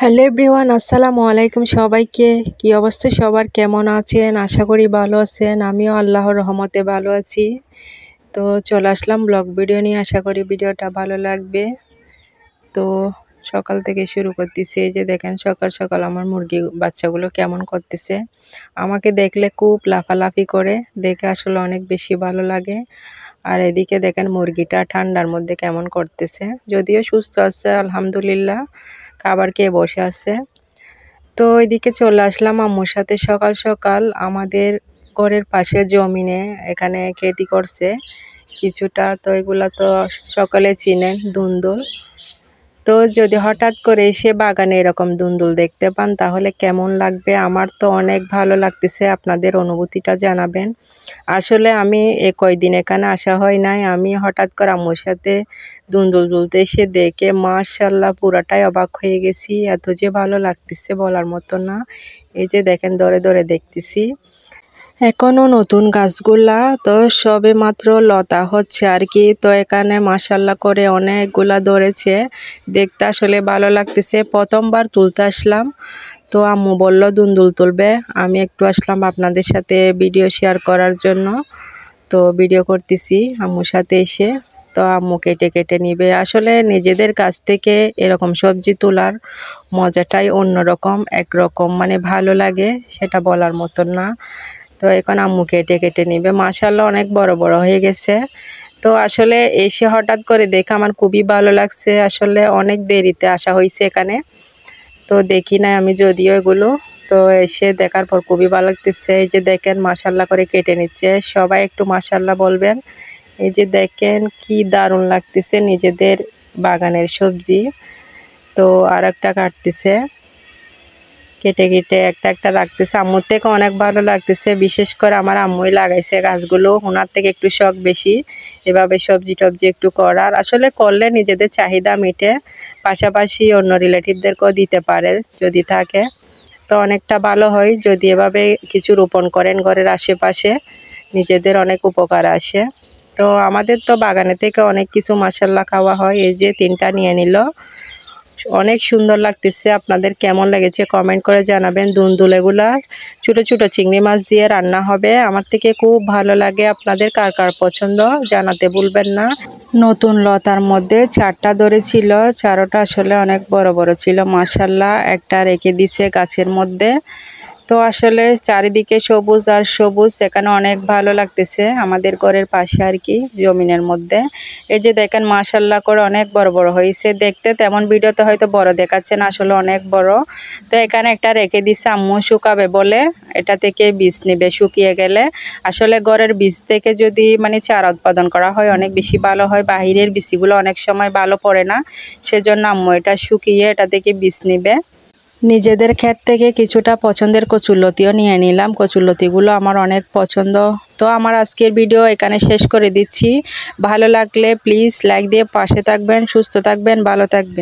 Hello everyone, আসসালামু আলাইকুম। সবাইকে কি অবস্থা, সবার কেমন আছেন? আশা করি ভালো আছেন। আমিও আল্লাহর রহমতে ভালো আছি। তো চলে আসলাম ব্লগ ভিডিও নিয়ে। আশা করি ভিডিওটা ভালো লাগবে। তো সকাল থেকে শুরু করতেছি। এই যে দেখেন সকাল সকাল আমার মুরগি বাচ্চাগুলো কেমন করতেছে। আমাকে দেখলে খুব লাফালাফি করে, দেখে আসলে অনেক বেশি ভালো লাগে। আর এদিকে দেখেন মুরগিটা ঠান্ডার মধ্যে কেমন করতেছে, যদিও সুস্থ আছে আলহামদুলিল্লাহ, খাবার খেয়ে বসে আছে। তো ওইদিকে চলে আসলাম আম্মুর সাথে সকাল সকাল। আমাদের ঘরের পাশে জমিনে এখানে খেতি করছে কিছুটা, তো এগুলা তো সকলে চিনেন, দুন্দুল। তো যদি হঠাৎ করে এসে বাগানে এরকম দুন্দুল দেখতে পান তাহলে কেমন লাগবে? আমার তো অনেক ভালো লাগতেছে, আপনাদের অনুভূতিটা জানাবেন। আসলে আমি কয়দিন এখানে আসা হয় নাই, আমি হঠাৎ করে আম্মুর সাথে দুন্দুল তুলতে এসে দেখে মাশাআল্লাহ পুরাটাই অবাক হয়ে গেছি। এত যে ভালো লাগতেছে বলার মতো না। এই যে দেখেন দরে দরে দেখতেছি, এখনো নতুন গাছগুলা তো সবে মাত্র লতা হচ্ছে আর কি। তো এখানে মাশাআল্লাহ করে অনেকগুলা ধরেছে, দেখতে আসলে ভালো লাগতেছে। প্রথমবার তুলতে আসলাম, তো আম্মু বলল দুন্দুল তুলবে, আমি একটু আসলাম আপনাদের সাথে ভিডিও শেয়ার করার জন্য। তো ভিডিও করতেছি আম্মুর সাথে এসে। তো আম্মু কেটে কেটে নিবে। আসলে নিজেদের কাছ থেকে এরকম সবজি তোলার মজাটাই অন্যরকম, একরকম, মানে ভালো লাগে, সেটা বলার মতন না। তো এখন আম্মু কেটে কেটে নিবে। মাশাআল্লাহ অনেক বড় বড় হয়ে গেছে। তো আসলে এসে হঠাৎ করে দেখে আমার খুবই ভালো লাগছে। আসলে অনেক দেরিতে আসা হয়েছে এখানে, তো দেখি না আমি যদিও এগুলো। তো এসে দেখার পর খুবই ভালো লাগতেছে। এই যে দেখেন মাশাআল্লাহ করে কেটে নিচ্ছে, সবাই একটু মাশাআল্লাহ বলবেন। এই যে দেখেন কি দারুণ লাগতেছে নিজেদের বাগানের সবজি। তো আর একটা কাটতেছে, কেটে কেটে একটা একটা রাখতেছে। আম্মুর থেকে অনেক ভালো লাগতেছে, বিশেষ করে আমার আম্মুই লাগাইছে গাছগুলো, ওনার থেকে একটু শখ বেশি এভাবে সবজি টবজি একটু করার। আসলে করলে নিজেদের চাহিদা মিটে, পাশাপাশি অন্য রিলেটিভদেরকেও দিতে পারে যদি থাকে, তো অনেকটা ভালো হয়। যদি এভাবে কিছু রোপণ করেন ঘরের আশেপাশে, নিজেদের অনেক উপকার আসে। তো আমাদের তো বাগানে থেকে অনেক কিছু মাশাআল্লাহ খাওয়া হয়। এই যে 3টা নিয়ে নিল, অনেক সুন্দর লাগতেছে। আপনাদের কেমন লেগেছে কমেন্ট করে জানাবেন। দুন্দুল এগুলা ছোট ছোট চিংড়ি মাছ দিয়ে রান্না হবে, আমার থেকে খুব ভালো লাগে। আপনাদের কার কার পছন্দ জানাতে ভুলবেন না। নতুন লতার মধ্যে 4টা ধরেছিল, 4টা আসলে অনেক বড় বড় ছিল মাশাআল্লাহ। একটা রেখে দিছে গাছের মধ্যে। তো আসলে চারিদিকে সবুজ আর সবুজ, এখানে অনেক ভালো লাগতেছে আমাদের ঘরের পাশে আর কি, জমিনের মধ্যে। এই যে দেখেন মাশাআল্লাহ করে অনেক বড় বড় হয়েছে। দেখতে তেমন ভিডিওতে হয়তো বড় দেখাচ্ছে না, আসলে অনেক বড়। তো এখানে একটা রেখে দিছে আম্মু, শুকাবে বলে, এটা থেকে বীজ নিবে শুকিয়ে গেলে। আসলে ঘরের বীজ থেকে যদি মানে চারা উৎপাদন করা হয় অনেক বেশি ভালো হয়, বাহিরের বীজগুলো অনেক সময় ভালো পড়ে না, সেজন্য আম্মু এটা শুকিয়ে এটা থেকে বীজ নিবে। নিজেদের ক্ষেত থেকে কিছুটা পছন্দের কচুরলতিও নিয়ে নিলাম, কচুরলতিগুলো আমার অনেক পছন্দ। তো আমার আজকের ভিডিও এখানে শেষ করে দিচ্ছি। ভালো লাগলে প্লিজ লাইক দিয়ে পাশে থাকবেন, সুস্থ থাকবেন, ভালো থাকবেন।